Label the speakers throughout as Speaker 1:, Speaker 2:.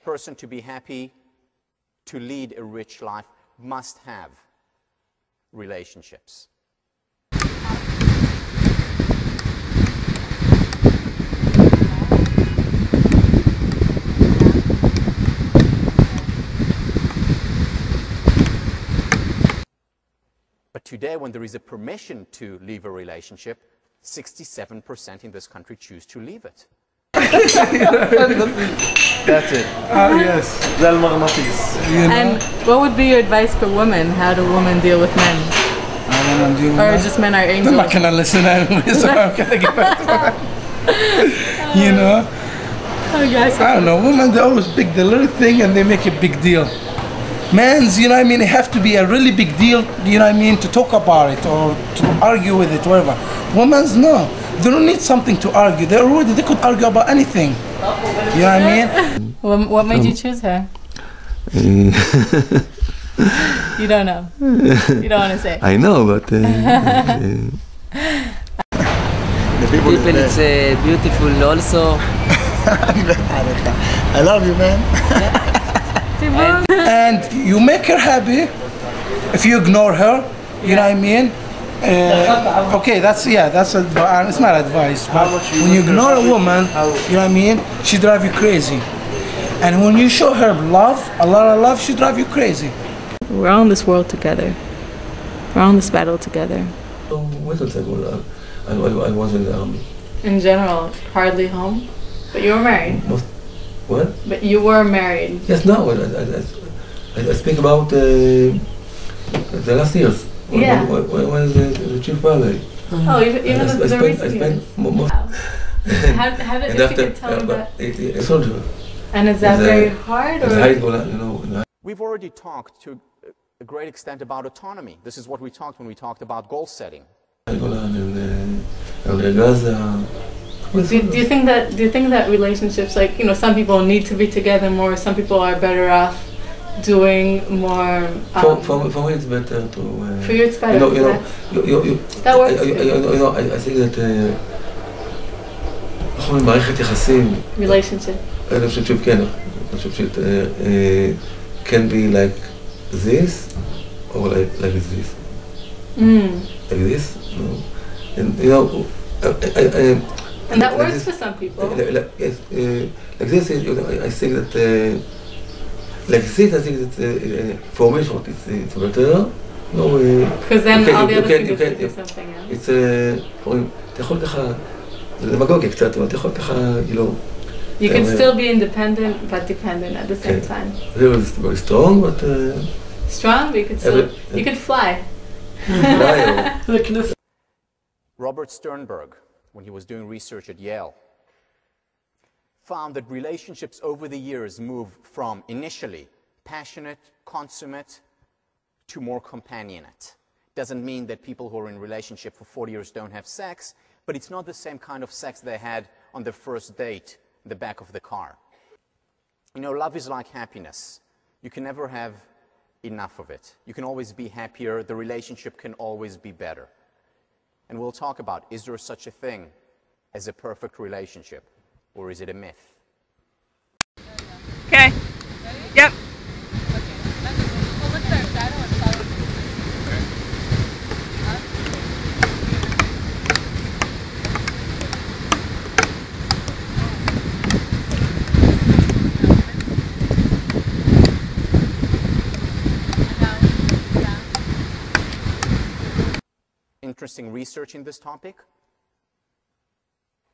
Speaker 1: person to be happy, to lead a rich life, must have relationships. But today, when there is a permission to leave a relationship, 67% in this country choose to leave it.
Speaker 2: That's it.
Speaker 3: Yes.
Speaker 2: זה על מרמטיס.
Speaker 4: And what would be your advice for women? How do women deal with men? Or just men are angels?
Speaker 3: I'm not gonna listen anyway, so I'm gonna get back to that. You know?
Speaker 4: Oh, yes.
Speaker 3: I don't know, women, they always big the little thing and they make a big deal. Men's, you know what I mean, it have to be a really big deal, you know what I mean, to talk about it or to argue with it, whatever. Women's, no. They don't need something to argue. They could argue about anything. You know what I mean?
Speaker 4: What made you choose her? You don't know. You don't want to say.
Speaker 2: I know, but
Speaker 5: The people it's beautiful also.
Speaker 6: I love you, man.
Speaker 3: And you make her happy if you ignore her, you know what I mean? Okay, that's it's not advice, but when you ignore a woman, you know what I mean, she drive you crazy. And when you show her love, a lot of love, she drive you crazy.
Speaker 4: We're all in this world together. We're all in this battle together.
Speaker 2: What was I was in the army.
Speaker 4: In general, hardly home. But you were married.
Speaker 2: What?
Speaker 4: But you were married.
Speaker 2: Yes, no, I speak about the last years.
Speaker 4: Yeah.
Speaker 2: When the chief ballet.
Speaker 4: Oh, even the recent years.
Speaker 2: Wow.
Speaker 4: How did, if you could tell me that?
Speaker 2: A soldier.
Speaker 4: And is that very hard? Or?
Speaker 1: We've already talked to a great extent about autonomy. This is what we talked when we talked about goal setting.
Speaker 4: Do you think that relationships, like, you know, some people need to be together more, some people are better off doing more.
Speaker 2: For me, it's better to.
Speaker 4: For you, it's better. That works.
Speaker 2: I think that. מערכת יחסים.
Speaker 4: Relationship.
Speaker 2: אני חושב שכן. אני חושב ש can be like this or like this. Like this, no. And you know,
Speaker 4: and that works for some people.
Speaker 2: Yes, like this, I think that like this, I think that for me, it's better. No,
Speaker 4: because then all the other people can do something else.
Speaker 2: It's אתה יכול ככה, זה דמגוגיה קצת, אבל אתה יכול ככה, כאילו.
Speaker 4: You can still be independent but dependent at the same time.
Speaker 2: Very strong, but
Speaker 4: strong, but you could fly.
Speaker 1: Robert Sternberg, when he was doing research at Yale, found that relationships over the years move from initially passionate, consummate, to more companionate. Doesn't mean that people who are in a relationship for 40 years don't have sex, but it's not the same kind of sex they had on their first date in the back of the car. You know, love is like happiness. You can never have enough of it. You can always be happier. The relationship can always be better. And we'll talk about, is there such a thing as a perfect relationship, or is it a myth?
Speaker 7: Okay. Yep.
Speaker 1: Interesting research in this topic.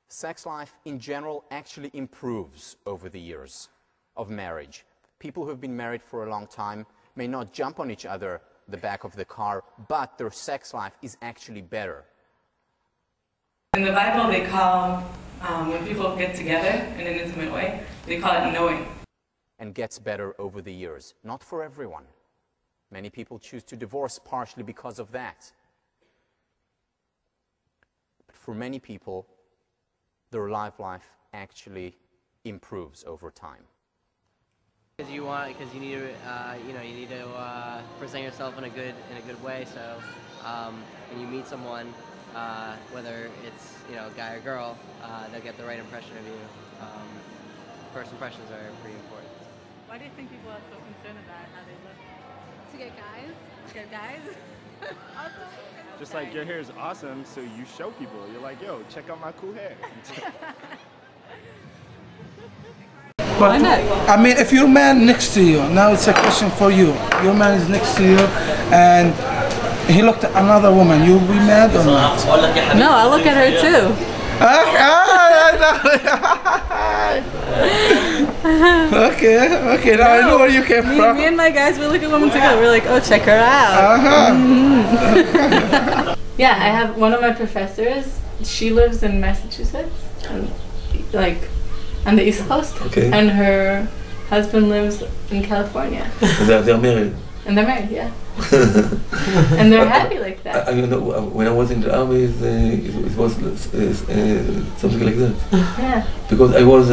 Speaker 1: Sex life in general actually improves over the years of marriage. People who have been married for a long time may not jump on each other the back of the car, but their sex life is actually better.
Speaker 7: In the Bible, they call when people get together in an intimate way, they call it knowing.
Speaker 1: And gets better over the years. Not for everyone. Many people choose to divorce partially because of that. For many people, their life actually improves over time.
Speaker 8: Because you need to, you need to present yourself in a good way. So when you meet someone, whether it's a guy or girl, they'll get the right impression of you. First impressions are pretty important.
Speaker 4: Why do you think people are so concerned about how they look?
Speaker 6: To get guys.
Speaker 4: To get guys?
Speaker 9: Just like your hair is awesome, so you show people. You're like, yo, check out my cool hair.
Speaker 3: But I mean, if your man next to you, now it's a question for you. Your man is next to you, and he looked at another woman. You'll be mad or not?
Speaker 4: No, I look at her too.
Speaker 3: Okay, now I know where you came from.
Speaker 4: Me and my guys, we look at women together. We're like, oh, check her out. Yeah, I have one of my professors. She lives in Massachusetts, and, like on the East Coast, and her husband lives in California.
Speaker 2: They're married.
Speaker 4: And they're married, yeah. And they're happy like that.
Speaker 2: You know, when I was in the army, it was something like that.
Speaker 4: Yeah.
Speaker 2: Because I was,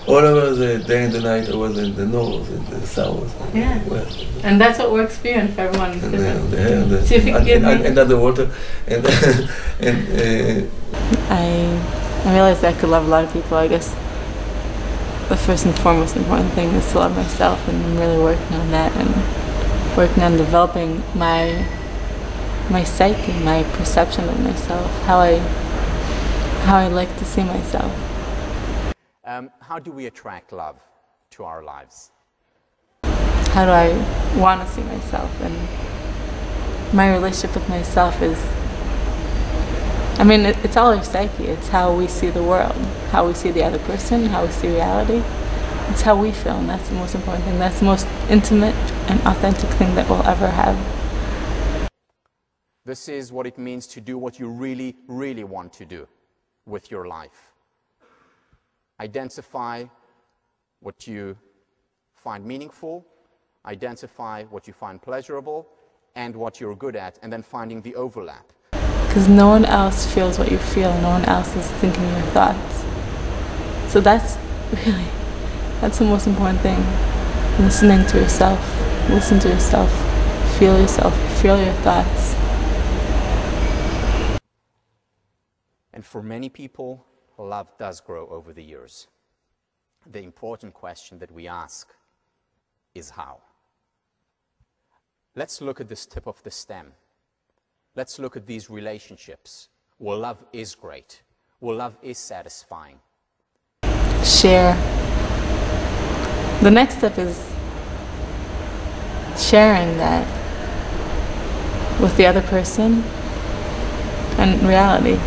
Speaker 2: all over the day and the night, I was in the north, in the south,
Speaker 4: yeah.
Speaker 2: the west.
Speaker 4: And that's what works for you, and for everyone is different.
Speaker 2: And
Speaker 4: so if you could give me...
Speaker 2: and the water,
Speaker 4: I realized I could love a lot of people. I guess the first and foremost important thing is to love myself, and I'm really working on that and working on developing my psyche, my perception of myself, how I like to see myself.
Speaker 1: How do we attract love to our lives?
Speaker 4: How do I want to see myself? And my relationship with myself is, I mean, it's all our psyche. It's how we see the world, how we see the other person, how we see reality. It's how we feel, and that's the most important thing. That's the most intimate and authentic thing that we'll ever have.
Speaker 1: This is what it means to do what you really, really want to do with your life. Identify what you find meaningful, identify what you find pleasurable, and what you're good at, and then finding the overlap.
Speaker 4: Because no one else feels what you feel, no one else is thinking your thoughts. So that's the most important thing. Listening to yourself, listen to yourself, feel your thoughts.
Speaker 1: And for many people, love does grow over the years. The important question that we ask is how. Let's look at this tip of the stem. Let's look at these relationships where love is great, where love is satisfying.
Speaker 4: Share. The next step is sharing that with the other person and reality.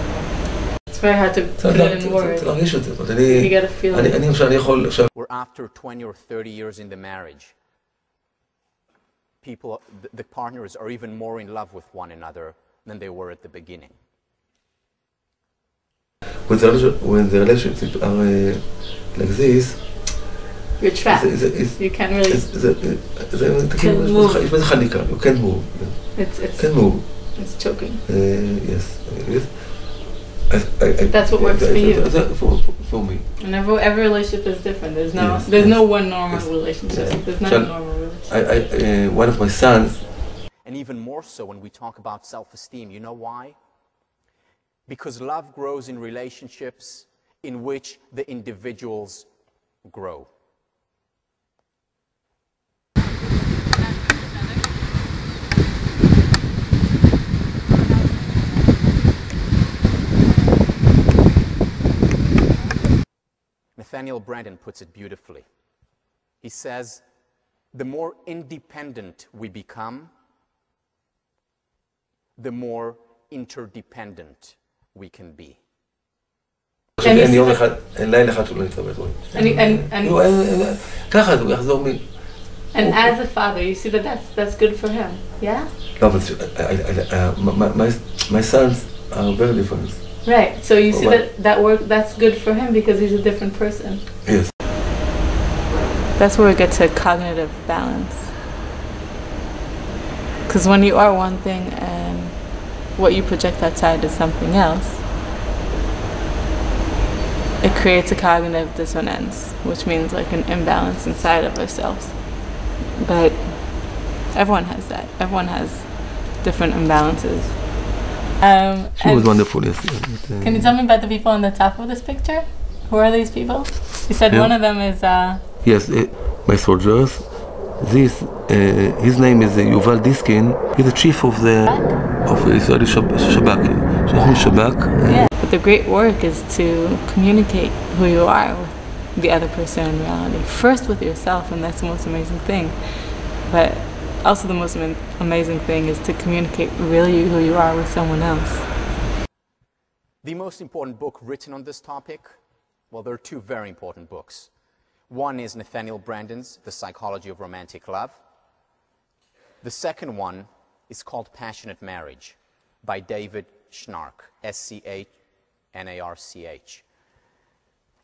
Speaker 4: It's very hard to put it in words. You gotta feel it.
Speaker 1: We're after 20 or 30 years in the marriage. People, the partners are even more in love with one another than they were at the beginning.
Speaker 2: When the relationships are like this,
Speaker 4: you're trapped. You can't really move.
Speaker 2: You can't move. Can't move.
Speaker 4: It's choking.
Speaker 2: Yes.
Speaker 4: That's what works for you.
Speaker 2: For me.
Speaker 4: And every relationship is different. There's no one normal relationship. There's not a normal relationship.
Speaker 2: One of my sons.
Speaker 1: And even more so when we talk about self-esteem. You know why? Because love grows in relationships in which the individuals grow. Nathaniel Branden puts it beautifully. He says, the more independent we become, the more interdependent we can be.
Speaker 2: And as
Speaker 4: a father, you see that that's good for him, yeah?
Speaker 2: No, but my sons are very different.
Speaker 4: Right, so you see that's good for him because he's a different person.
Speaker 2: Yes.
Speaker 4: That's where we get to cognitive balance. Because when you are one thing and what you project outside is something else, it creates a cognitive dissonance, which means like an imbalance inside of ourselves. But everyone has that. Everyone has different imbalances.
Speaker 2: She was wonderful, yes.
Speaker 4: Can you tell me about the people on the top of this picture? Who are these people? You said one of them is...
Speaker 2: Yes, my soldiers. His name is Yuval Diskin. He's the chief of Israeli Shabak.
Speaker 4: Yeah, but the great work is to communicate who you are with the other person in reality. First with yourself, and that's the most amazing thing. But also the most amazing thing is to communicate really who you are with someone else.
Speaker 1: The most important book written on this topic, well, there are two very important books. One is Nathaniel Branden's The Psychology of Romantic Love. The second one is called Passionate Marriage by David Schnarch, S-C-H-N-A-R-C-H.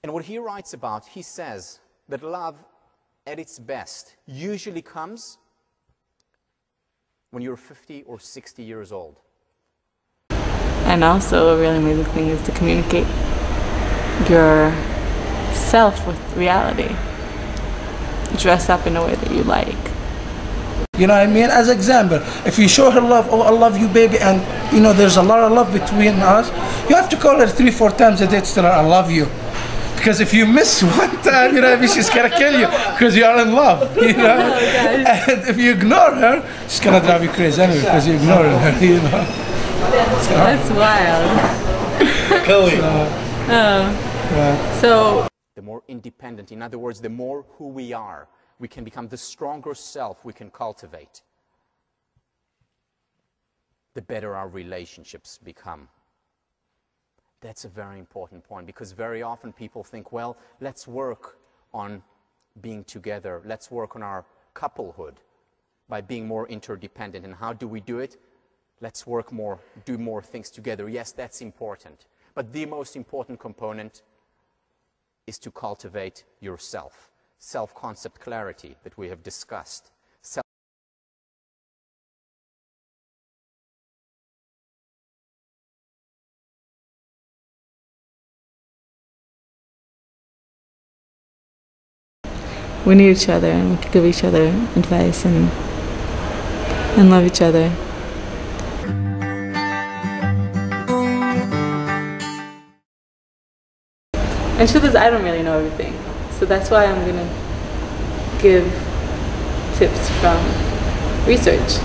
Speaker 1: And what he writes about, he says that love at its best usually comes when you're 50 or 60 years old.
Speaker 4: And also a really amazing thing is to communicate yourself with reality. Dress up in a way that you like.
Speaker 3: You know what I mean? As an example, if you show her love, oh, I love you, baby, and you know there's a lot of love between us, you have to call her 3-4 times a day to tell her I love you. Because if you miss one time, you know, I mean, she's gonna kill you because you are in love, you know. And if you ignore her, she's gonna drive you crazy anyway because you're ignoring her, you know.
Speaker 4: That's wild. So
Speaker 1: the more independent, in other words, the more who we are, we can become, the stronger self we can cultivate, the better our relationships become. That's a very important point, because very often people think, well, let's work on being together. Let's work on our couplehood by being more interdependent. And how do we do it? Let's work more, do more things together. Yes, that's important. But the most important component is to cultivate yourself. Self-concept clarity that we have discussed.
Speaker 4: we need each other, and we can give each other advice and love each other. And truth is, I don't really know everything, so that's why I'm gonna give tips from research.